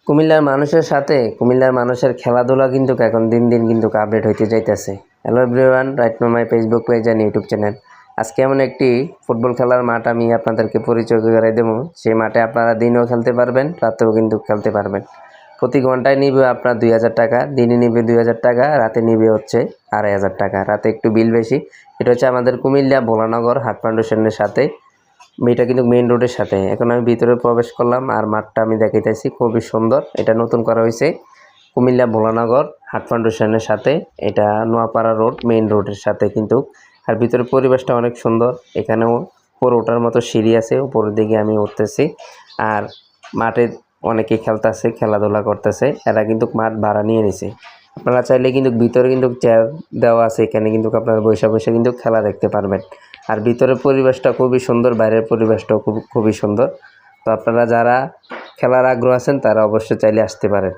কুমিল্লার মানুষের সাথে কুমিল্লার মানুষের খেলাধুলা কিন্তু এখন দিন দিন কিন্তু আপডেট হইতে যাইতেছে। Hello everyone, right now my Facebook page and YouTube channel. আজকে এমন একটি ফুটবল খেলার মাঠ আমি আপনাদেরকে পরিচয় করে দেবো। সেই মাঠে আপনারা দিনেও খেলতে পারবেন, রাতেও কিন্তু খেলতে পারবেন। প্রতি ঘন্টায় নিবে আপনার 2000 টাকা, দিনে নিবে 2000 টাকা, রাতে নিবে হচ্ছে 2500 টাকা। রাতে একটু বিল বেশি। এটা হচ্ছে আমাদের কুমিল্লা ভোলানগর হাট ফাউন্ডেশনের সাথে, এটা কিন্তু মেইন রোডের সাথে। এখন আমি ভিতরে প্রবেশ করলাম আর মাঠটা আমি দেখাইতেছি, খুবই সুন্দর। এটা নতুন করা হয়েছে কুমিল্লা ভোলানগর হাট ফাউন্ডেশনের সাথে। এটা নোয়াপাড়া রোড, মেইন রোডের সাথে কিন্তু। আর ভিতরে পরিবেশটা অনেক সুন্দর। এখানেও উপরে ওঠার মতো সিঁড়ি আছে, উপরের দিকে আমি উঠতেছি। আর মাঠে অনেকে খেলতেছে, খেলাধুলা করতেছে। এরা কিন্তু মাঠ ভাড়া নিয়ে নিছে। আপনারা চাইলে কিন্তু ভিতরে কিন্তু চেয়ার দেওয়া আছে, এখানে কিন্তু আপনারা বসে বসে কিন্তু খেলা দেখতে পারবেন। আর ভিতরের পরিবেশটা খুবই সুন্দর, বাইরের পরিবেশটাও খুবই সুন্দর। তো আপনারা যারা খেলার আগ্রহ আছেন তারা অবশ্যই চাইলে আসতে পারেন।